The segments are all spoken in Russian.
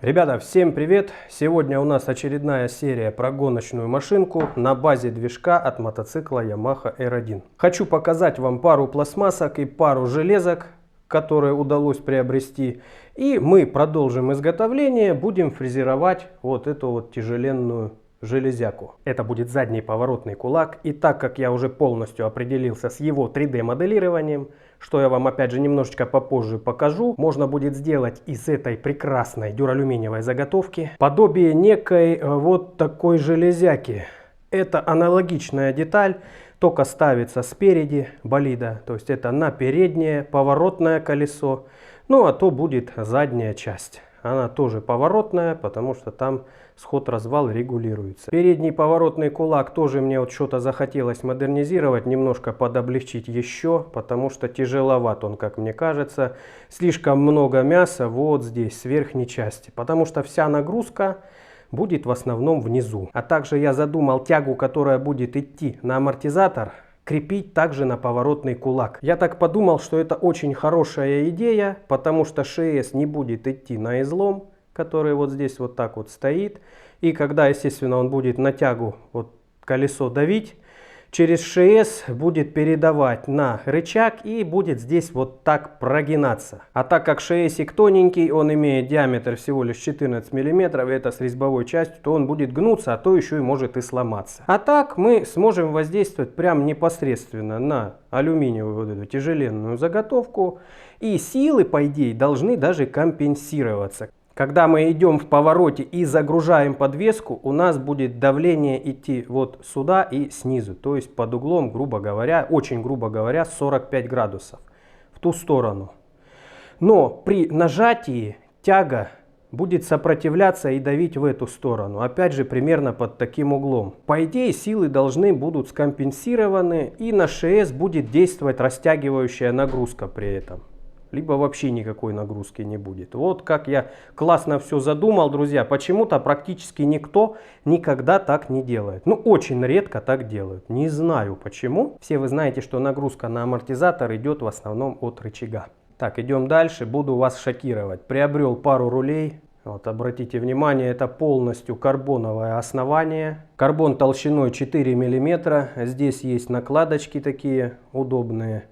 Ребята, всем привет! Сегодня у нас очередная серия про гоночную машинку на базе движка от мотоцикла Yamaha R1. Хочу показать вам пару пластмассок и пару железок, которые удалось приобрести. И мы продолжим изготовление, будем фрезеровать вот эту вот тяжеленную железяку. Это будет задний поворотный кулак. И так как я уже полностью определился с его 3D моделированием, что я вам опять же немножечко попозже покажу, можно будет сделать из этой прекрасной дюралюминиевой заготовки подобие некой вот такой железяки. Это аналогичная деталь, только ставится спереди болида, то есть это на переднее поворотное колесо. Ну а то будет задняя часть. Она тоже поворотная, потому что там сход-развал регулируется. Передний поворотный кулак тоже мне вот что-то захотелось модернизировать, немножко подоблегчить еще, потому что тяжеловат он, как мне кажется. Слишком много мяса вот здесь, с верхней части, потому что вся нагрузка будет в основном внизу. А также я задумал тягу, которая будет идти на амортизатор, крепить также на поворотный кулак. Я так подумал, что это очень хорошая идея, потому что ШС не будет идти на излом, который вот здесь вот так вот стоит. И когда, естественно, он будет на тягу вот колесо давить, через ШС будет передавать на рычаг и будет здесь вот так прогинаться. А так как ШСик тоненький, он имеет диаметр всего лишь 14 мм, это с резьбовой частью, то он будет гнуться, а то еще и может и сломаться. А так мы сможем воздействовать прям непосредственно на алюминиевую вот эту тяжеленную заготовку. И силы, по идее, должны даже компенсироваться. Когда мы идем в повороте и загружаем подвеску, у нас будет давление идти вот сюда и снизу. То есть под углом, грубо говоря, очень грубо говоря, 45 градусов в ту сторону. Но при нажатии тяга будет сопротивляться и давить в эту сторону. Опять же, примерно под таким углом. По идее, силы должны будут скомпенсированы, и на ШС будет действовать растягивающая нагрузка при этом. Либо вообще никакой нагрузки не будет. Вот как я классно все задумал, друзья. Почему-то практически никто никогда так не делает. Ну, очень редко так делают. Не знаю почему. Все вы знаете, что нагрузка на амортизатор идет в основном от рычага. Так, идем дальше. Буду вас шокировать. Приобрел пару рулей. Вот, обратите внимание, это полностью карбоновое основание. Карбон толщиной 4 мм. Здесь есть накладочки такие удобные.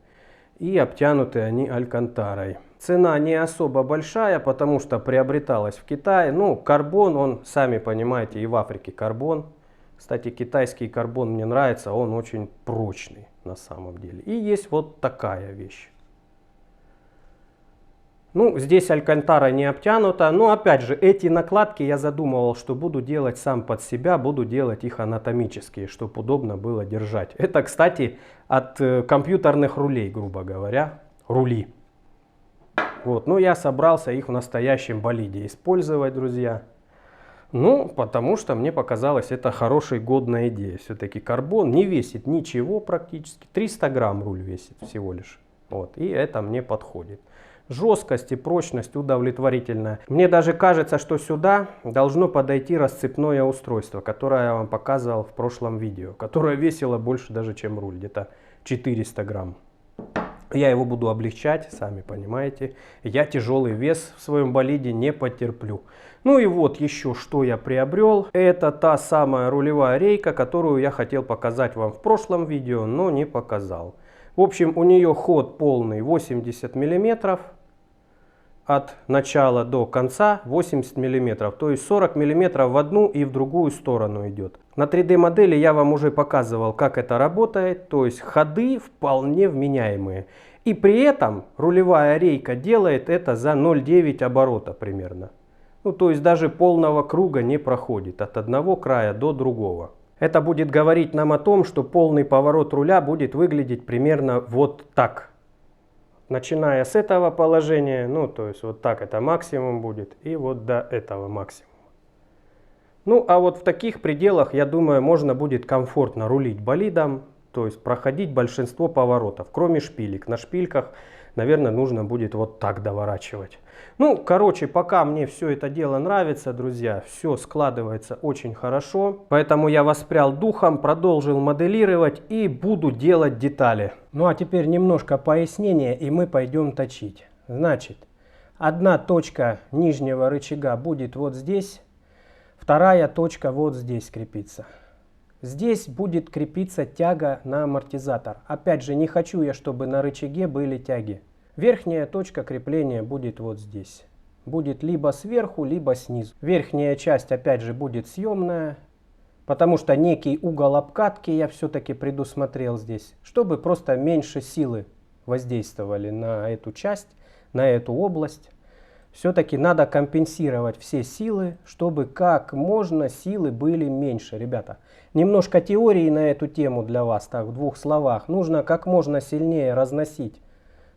И обтянуты они алькантарой. Цена не особо большая, потому что приобреталась в Китае. Ну, карбон, он, сами понимаете, и в Африке карбон. Кстати, китайский карбон мне нравится, он очень прочный на самом деле. И есть вот такая вещь. Ну, здесь алькантара не обтянута, но опять же, эти накладки я задумывал, что буду делать сам под себя, буду делать их анатомические, чтобы удобно было держать. Это, кстати, от компьютерных рулей, грубо говоря, рули. Вот, но я собрался их в настоящем болиде использовать, друзья. Ну, потому что мне показалось, это хорошая, годная идея. Все-таки карбон не весит ничего практически, 300 грамм руль весит всего лишь. Вот, и это мне подходит. Жесткость и прочность удовлетворительная. Мне даже кажется, что сюда должно подойти расцепное устройство, которое я вам показывал в прошлом видео, которое весило больше даже, чем руль, где-то 400 грамм. Я его буду облегчать, сами понимаете. Я тяжелый вес в своем болиде не потерплю. Ну и вот еще что я приобрел. Это та самая рулевая рейка, которую я хотел показать вам в прошлом видео, но не показал. В общем, у нее ход полный 80 мм, от начала до конца 80 мм, то есть 40 мм в одну и в другую сторону идет. На 3D модели я вам уже показывал, как это работает, то есть ходы вполне вменяемые. И при этом рулевая рейка делает это за 0,9 оборота примерно. Ну, то есть даже полного круга не проходит от одного края до другого. Это будет говорить нам о том, что полный поворот руля будет выглядеть примерно вот так. Начиная с этого положения, ну то есть вот так это максимум будет, и вот до этого максимума. Ну а вот в таких пределах, я думаю, можно будет комфортно рулить болидом, то есть проходить большинство поворотов, кроме шпилек. На шпильках, наверное, нужно будет вот так доворачивать. Ну, короче, пока мне все это дело нравится, друзья, все складывается очень хорошо. Поэтому я воспрял духом, продолжил моделировать и буду делать детали. Ну, а теперь немножко пояснения, и мы пойдем точить. Значит, Одна точка нижнего рычага будет вот здесь, вторая точка вот здесь крепится. Здесь будет крепиться тяга на амортизатор. Опять же, не хочу я, чтобы на рычаге были тяги. Верхняя точка крепления будет вот здесь. Будет либо сверху, либо снизу. Верхняя часть опять же будет съемная, потому что некий угол обкатки я все-таки предусмотрел здесь, чтобы просто меньше силы воздействовали на эту часть, на эту область. Все-таки надо компенсировать все силы, чтобы как можно силы были меньше. Ребята, немножко теории на эту тему для вас, так в двух словах. Нужно как можно сильнее разносить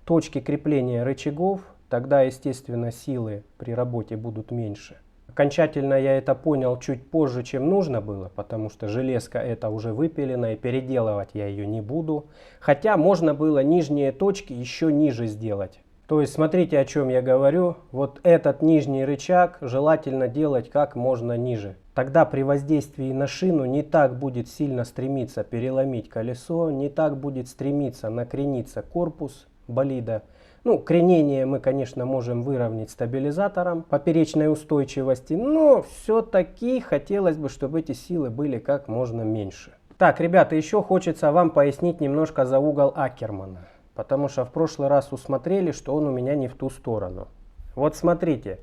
точки крепления рычагов, тогда, естественно, силы при работе будут меньше. Окончательно я это понял чуть позже, чем нужно было, потому что железка это уже выпилена, и переделывать я ее не буду. Хотя можно было нижние точки еще ниже сделать. То есть смотрите, о чем я говорю. Вот этот нижний рычаг желательно делать как можно ниже. Тогда при воздействии на шину не так будет сильно стремиться переломить колесо, не так будет стремиться накрениться корпус болида. Ну, кренение мы, конечно, можем выровнять стабилизатором поперечной устойчивости, но все-таки хотелось бы, чтобы эти силы были как можно меньше. Так, ребята, еще хочется вам пояснить немножко за угол Аккермана. Потому что в прошлый раз усмотрели, что он у меня не в ту сторону. Вот смотрите,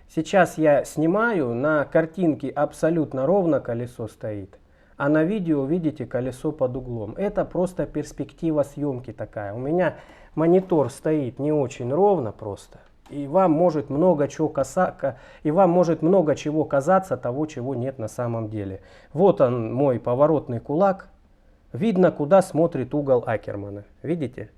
сейчас я снимаю, на картинке абсолютно ровно колесо стоит, а на видео видите колесо под углом. Это просто перспектива съемки такая. У меня монитор стоит не очень ровно просто, и вам может много чего казаться того, чего нет на самом деле. Вот он, мой поворотный кулак. Видно, куда смотрит угол Аккермана. Видите?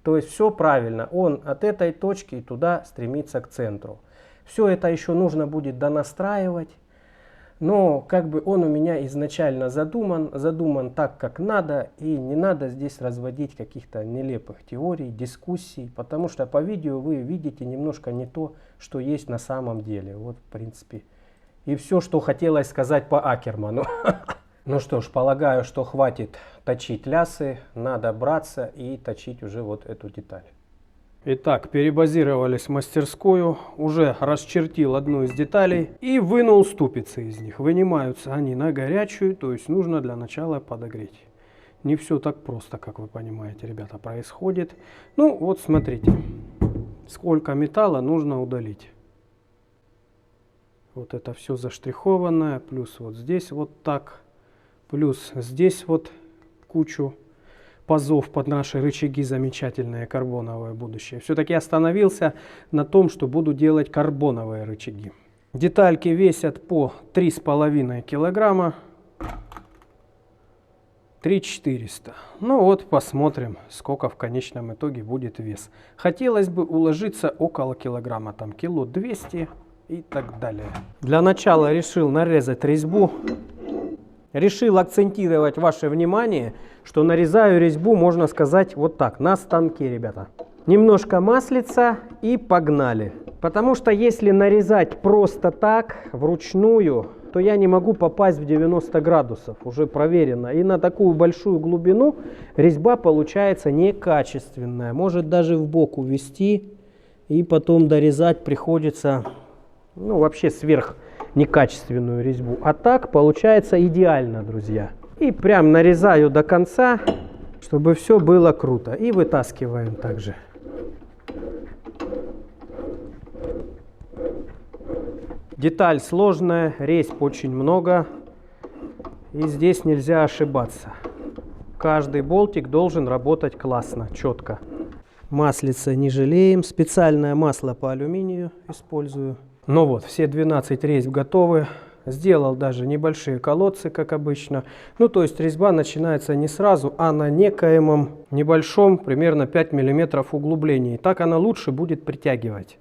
То есть все правильно, он от этой точки туда стремится к центру. Все это еще нужно будет донастраивать, но как бы он у меня изначально задуман так, как надо, и не надо здесь разводить каких-то нелепых теорий, дискуссий, потому что по видео вы видите немножко не то, что есть на самом деле. Вот в принципе и все, что хотелось сказать по Аккерману. Ну что ж, полагаю, что хватит точить лясы, надо браться и точить уже вот эту деталь. Итак, перебазировались в мастерскую, уже расчертил одну из деталей и вынул ступицы из них. Вынимаются они на горячую, то есть нужно для начала подогреть. Не все так просто, как вы понимаете, ребята, происходит. Ну вот смотрите, сколько металла нужно удалить. Вот это все заштрихованное, плюс вот здесь вот так. Плюс здесь вот кучу пазов под наши рычаги замечательные, карбоновое будущее. Все-таки остановился на том, что буду делать карбоновые рычаги. Детальки весят по 3,5 килограмма. 3400. Ну вот посмотрим, сколько в конечном итоге будет вес. Хотелось бы уложиться около килограмма, там кило 200 и так далее. Для начала решил нарезать резьбу. Решил акцентировать ваше внимание, что нарезаю резьбу, можно сказать, вот так, на станке, ребята. Немножко маслица и погнали. Потому что если нарезать просто так, вручную, то я не могу попасть в 90 градусов, уже проверено. И на такую большую глубину резьба получается некачественная. Может даже в бок увести, и потом дорезать приходится, ну, вообще сверх некачественную резьбу. А так получается идеально, друзья. И прям нарезаю до конца, чтобы все было круто. И вытаскиваем также. Деталь сложная, резьб очень много. И здесь нельзя ошибаться. Каждый болтик должен работать классно, четко. Маслица не жалеем. Специальное масло по алюминию использую. Ну вот, все 12 резьб готовы. Сделал даже небольшие колодцы, как обычно. Ну, то есть резьба начинается не сразу, а на некоемом небольшом, примерно 5 мм углублении. Так она лучше будет притягивать.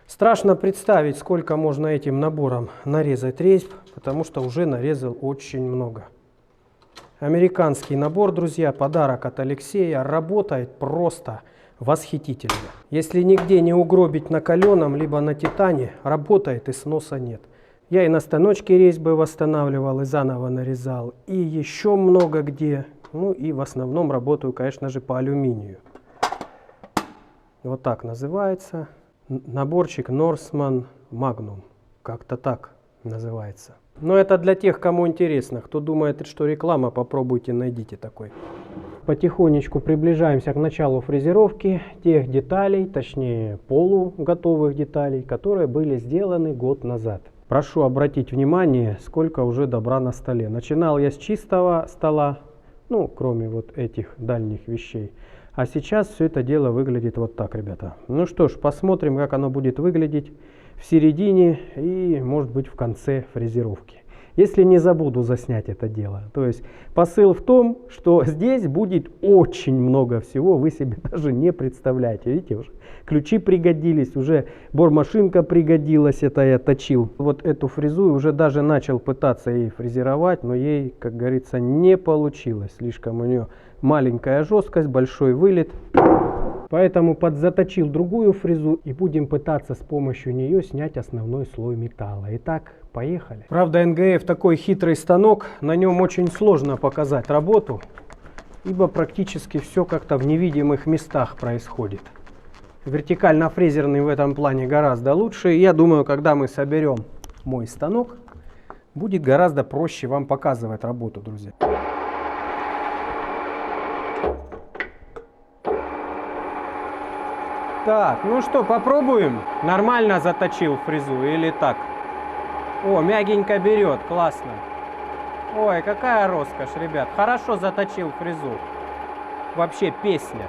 Страшно представить, сколько можно этим набором нарезать резьб, потому что уже нарезал очень много. Американский набор, друзья, подарок от Алексея, работает просто восхитительно. Если нигде не угробить на каленом, либо на титане, работает и сноса нет. Я и на станочке резьбы восстанавливал и заново нарезал, и еще много где. Ну и в основном работаю, конечно же, по алюминию. Вот так называется. Наборчик Norseman Magnum. Как-то так называется. Но это для тех, кому интересно. Кто думает, что реклама, попробуйте, найдите такой. Потихонечку приближаемся к началу фрезеровки тех деталей, точнее полуготовых деталей, которые были сделаны год назад. Прошу обратить внимание, сколько уже добра на столе. Начинал я с чистого стола, ну, кроме вот этих дальних вещей. А сейчас все это дело выглядит вот так, ребята. Ну что ж, посмотрим, как оно будет выглядеть в середине и, может быть, в конце фрезеровки. Если не забуду заснять это дело. То есть посыл в том, что здесь будет очень много всего, вы себе даже не представляете. Видите, уже ключи пригодились, уже бормашинка пригодилась, это я точил. Вот эту фрезу уже даже начал пытаться ей фрезеровать, но ей, как говорится, не получилось. Слишком у нее маленькая жесткость, большой вылет. Поэтому подзаточил другую фрезу и будем пытаться с помощью нее снять основной слой металла. Итак, поехали. Правда, НГФ такой хитрый станок, на нем очень сложно показать работу, ибо практически все как-то в невидимых местах происходит. Вертикально-фрезерный в этом плане гораздо лучше. И я думаю, когда мы соберем мой станок, будет гораздо проще вам показывать работу, друзья. Так, ну что, попробуем? Нормально заточил фрезу или так? О, мягенько берет, классно. Ой, какая роскошь, ребят. Хорошо заточил фрезу. Вообще песня.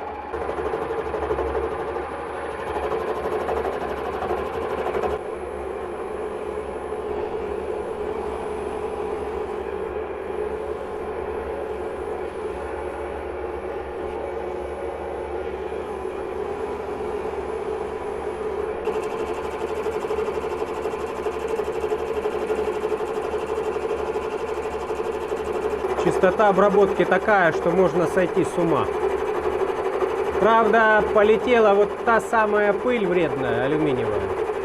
Частота обработки такая, что можно сойти с ума. Правда, полетела вот та самая пыль вредная, алюминиевая.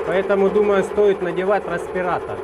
Поэтому, думаю, стоит надевать респиратор.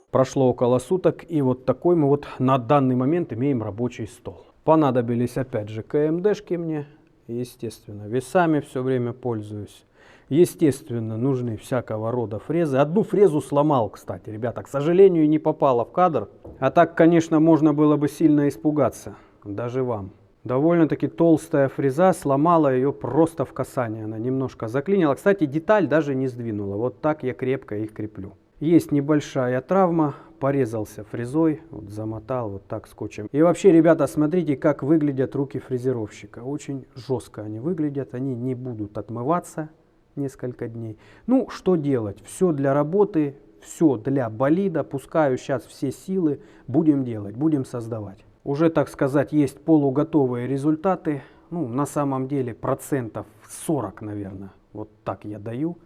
Прошло около суток, и вот такой мы вот на данный момент имеем рабочий стол. Понадобились опять же КМДшки мне, естественно, весами все время пользуюсь. Естественно, нужны всякого рода фрезы. Одну фрезу сломал, кстати, ребята, к сожалению, не попала в кадр. А так, конечно, можно было бы сильно испугаться, даже вам. Довольно-таки толстая фреза, сломала ее просто в касании, она немножко заклинила. Кстати, деталь даже не сдвинула, вот так я крепко их креплю. Есть небольшая травма, порезался фрезой, вот замотал вот так скотчем. И вообще, ребята, смотрите, как выглядят руки фрезеровщика. Очень жестко они выглядят, они не будут отмываться несколько дней. Ну, что делать? Все для работы, все для болида. Пускаю сейчас все силы, будем делать, будем создавать. Уже, так сказать, есть полуготовые результаты. Ну, на самом деле, процентов 40, наверное, вот так я даю.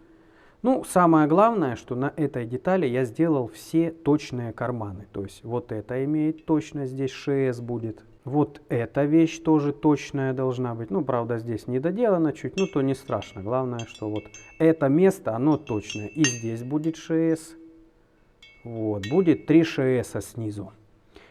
Ну, самое главное, что на этой детали я сделал все точные карманы. То есть вот это имеет точно, здесь ШС будет. Вот эта вещь тоже точная должна быть. Ну, правда, здесь не доделано чуть, но то не страшно. Главное, что вот это место, оно точное. И здесь будет ШС. Вот, будет 3 ШС снизу.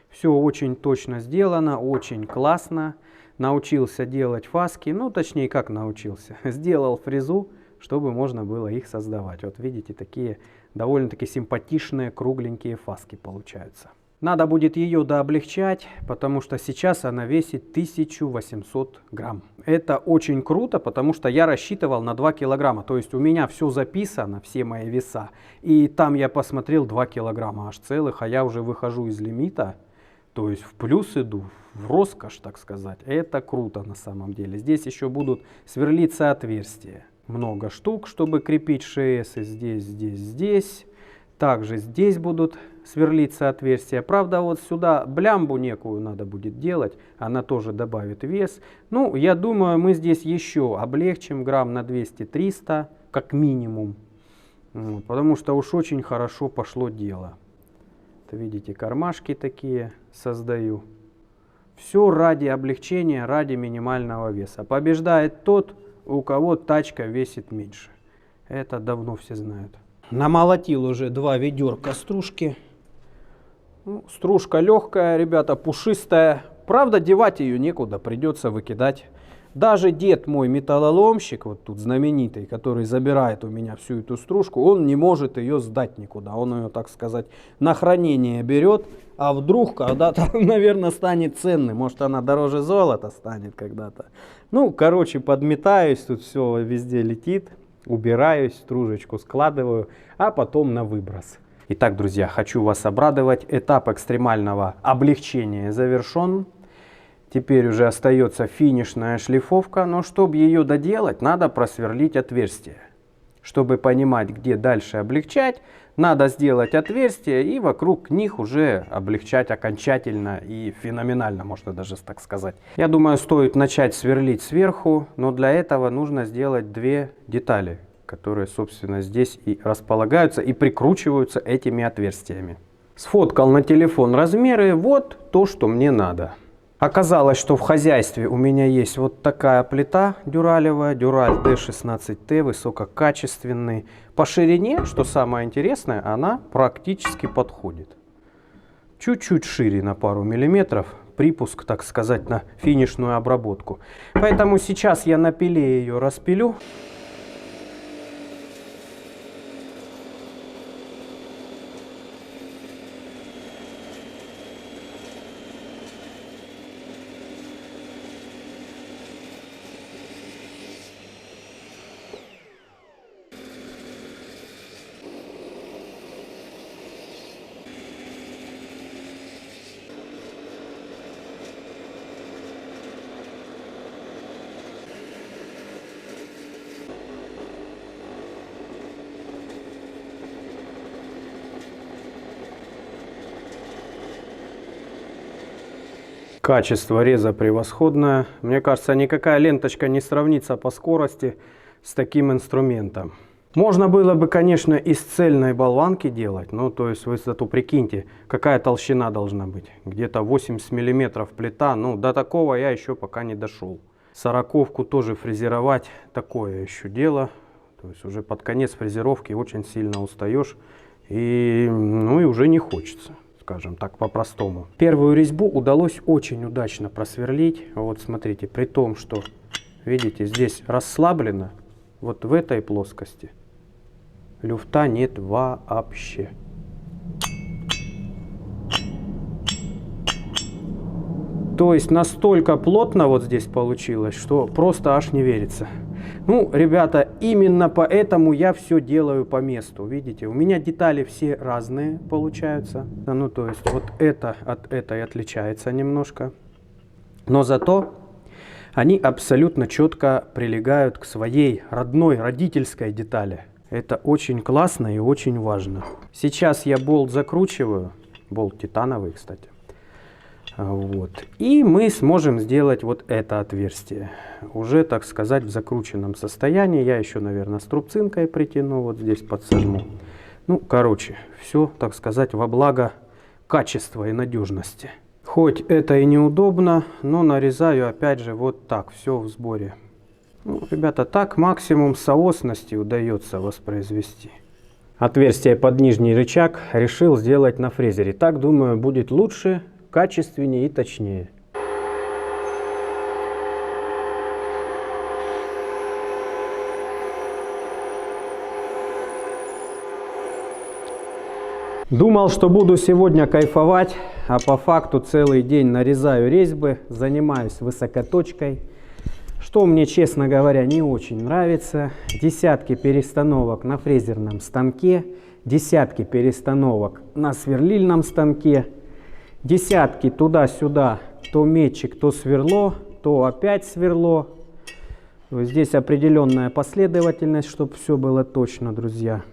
Все очень точно сделано, очень классно. Научился делать фаски. Ну, точнее, как научился. Сделал фрезу, чтобы можно было их создавать. Вот видите, такие довольно-таки симпатичные кругленькие фаски получаются. Надо будет ее дооблегчать, потому что сейчас она весит 1800 грамм. Это очень круто, потому что я рассчитывал на 2 килограмма. То есть у меня все записано, все мои веса. И там я посмотрел 2 килограмма аж целых, а я уже выхожу из лимита. То есть в плюс иду, в роскошь, так сказать. Это круто на самом деле. Здесь еще будут сверлиться отверстия. Много штук, чтобы крепить ШС, здесь, здесь, здесь. Также здесь будут сверлиться отверстия. Правда, вот сюда блямбу некую надо будет делать. Она тоже добавит вес. Ну, я думаю, мы здесь еще облегчим грамм на 200-300, как минимум. Потому что уж очень хорошо пошло дело. Видите, кармашки такие создаю. Все ради облегчения, ради минимального веса. Побеждает тот, у кого тачка весит меньше. Это давно все знают. Намолотил уже 2 ведерка стружки. Ну, стружка легкая, ребята, пушистая. Правда, девать ее некуда, придется выкидать. Даже дед мой металлоломщик, вот тут знаменитый, который забирает у меня всю эту стружку, он не может ее сдать никуда. Он ее, так сказать, на хранение берет. А вдруг когда-то, наверное, станет ценной. Может, она дороже золота станет когда-то. Ну, короче, подметаюсь, тут все везде летит. Убираюсь, стружечку складываю, а потом на выброс. Итак, друзья, хочу вас обрадовать. Этап экстремального облегчения завершен. Теперь уже остается финишная шлифовка. Но чтобы ее доделать, надо просверлить отверстие. Чтобы понимать, где дальше облегчать, надо сделать отверстия и вокруг них уже облегчать окончательно и феноменально, можно даже так сказать. Я думаю, стоит начать сверлить сверху, но для этого нужно сделать 2 детали, которые, собственно, здесь и располагаются и прикручиваются этими отверстиями. Сфоткал на телефон размеры, вот то, что мне надо. Оказалось, что в хозяйстве у меня есть вот такая плита дюралевая, дюраль D16T, высококачественный. По ширине, что самое интересное, она практически подходит. Чуть-чуть шире на пару миллиметров, припуск, так сказать, на финишную обработку. Поэтому сейчас я на пиле ее распилю. Качество реза превосходное. Мне кажется, никакая ленточка не сравнится по скорости с таким инструментом. Можно было бы, конечно, из цельной болванки делать. Ну, то есть вы зато прикиньте, какая толщина должна быть. Где-то 80 мм плита. Ну, до такого я еще пока не дошел. 40-ку тоже фрезеровать такое еще дело. То есть уже под конец фрезеровки очень сильно устаешь. И уже не хочется. Скажем так, по-простому. Первую резьбу удалось очень удачно просверлить. Вот смотрите, при том, что, видите, здесь расслаблено, вот в этой плоскости люфта нет вообще. То есть настолько плотно вот здесь получилось, что просто аж не верится. Ну, ребята, именно поэтому я все делаю по месту. Видите, у меня детали все разные получаются. Ну, то есть вот это от этой отличается немножко. Но зато они абсолютно четко прилегают к своей родной, родительской детали. Это очень классно и очень важно. Сейчас я болт закручиваю. Болт титановый, кстати. Вот. И мы сможем сделать вот это отверстие. Уже, так сказать, в закрученном состоянии. Я еще, наверное, струбцинкой притяну. Вот здесь подсожму. Ну, короче, все, так сказать, во благо качества и надежности. Хоть это и неудобно, но нарезаю опять же вот так. Все в сборе. Ну, ребята, так максимум соосности удается воспроизвести. Отверстие под нижний рычаг решил сделать на фрезере. Так, думаю, будет лучше, качественнее и точнее. Думал, что буду сегодня кайфовать, а по факту целый день нарезаю резьбы, занимаюсь высокоточкой, что мне, честно говоря, не очень нравится. Десятки перестановок на фрезерном станке, десятки перестановок на сверлильном станке, десятки туда-сюда, то метчик, то сверло, то опять сверло. Здесь определенная последовательность, чтобы все было точно, друзья.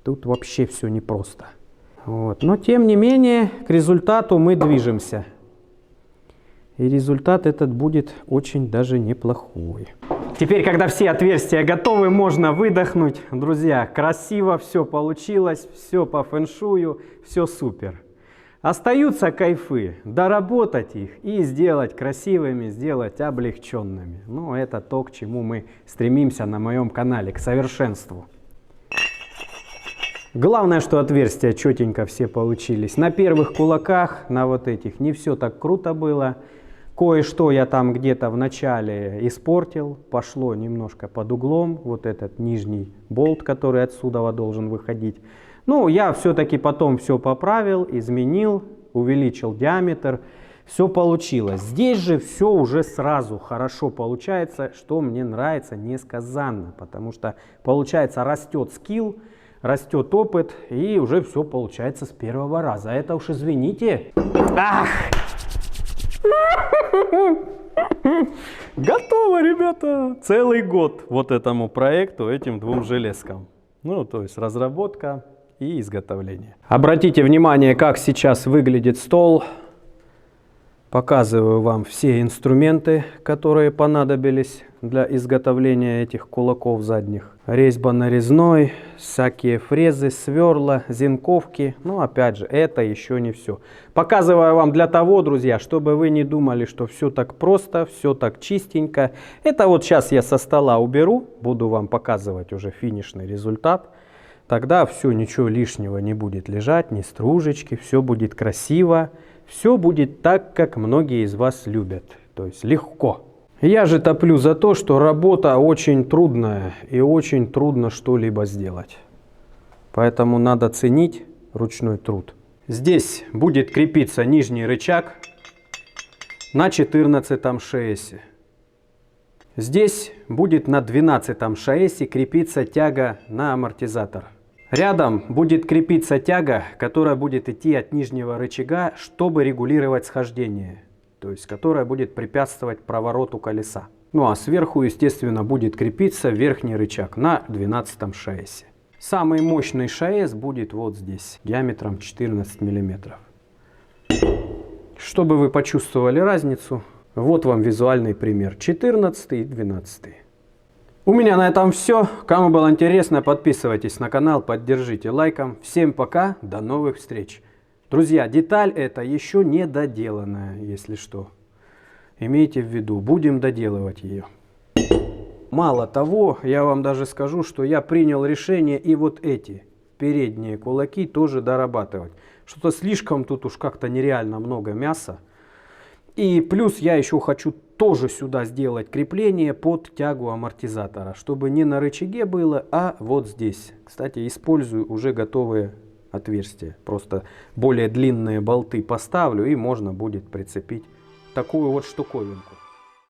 Тут вообще все непросто. Вот. Но тем не менее, к результату мы движемся. И результат этот будет очень даже неплохой. Теперь, когда все отверстия готовы, можно выдохнуть. Друзья, красиво все получилось, все по фэншую, все супер. Остаются кайфы, доработать их и сделать красивыми, сделать облегченными. Ну, это то, к чему мы стремимся на моем канале, к совершенству. Главное, что отверстия четенько все получились. На первых кулаках, на вот этих, не все так круто было. Кое-что я там где-то в начале испортил, пошло немножко под углом, вот этот нижний болт, который отсюда должен выходить. Ну, я все-таки потом все поправил, изменил, увеличил диаметр, все получилось. Здесь же все уже сразу хорошо получается, что мне нравится несказанно, потому что получается растет скилл, растет опыт, и уже все получается с первого раза. Это уж извините. Ах! Готово, ребята! Целый год вот этому проекту, этим двум железкам. Ну, то есть разработка и изготовление. Обратите внимание, как сейчас выглядит стол. Показываю вам все инструменты, которые понадобились для изготовления этих кулаков задних. Резьбо-нарезной, всякие фрезы, сверла, зенковки. Но опять же, это еще не все. Показываю вам для того, друзья, чтобы вы не думали, что все так просто, все так чистенько. Это вот сейчас я со стола уберу, буду вам показывать уже финишный результат. Тогда все, ничего лишнего не будет лежать, ни стружечки, все будет красиво. Все будет так, как многие из вас любят, то есть легко. Я же топлю за то, что работа очень трудная и очень трудно что-либо сделать. Поэтому надо ценить ручной труд. Здесь будет крепиться нижний рычаг на 14-м ШСе. Здесь будет на 12-м ШСе крепиться тяга на амортизатор. Рядом будет крепиться тяга, которая будет идти от нижнего рычага, чтобы регулировать схождение, то есть которая будет препятствовать провороту колеса. Ну а сверху, естественно, будет крепиться верхний рычаг на 12-м ШСе. Самый мощный ШС будет вот здесь, диаметром 14 мм. Чтобы вы почувствовали разницу, вот вам визуальный пример 14 и 12. У меня на этом все. Кому было интересно, подписывайтесь на канал, поддержите лайком. Всем пока, до новых встреч. Друзья, деталь эта еще не доделанная, если что. Имейте в виду, будем доделывать ее. Мало того, я вам даже скажу, что я принял решение и вот эти передние кулаки тоже дорабатывать. Что-то слишком тут уж как-то нереально много мяса. И плюс я еще хочу тоже сюда сделать крепление под тягу амортизатора, чтобы не на рычаге было, а вот здесь. Кстати, использую уже готовые отверстия. Просто более длинные болты поставлю, и можно будет прицепить такую вот штуковинку.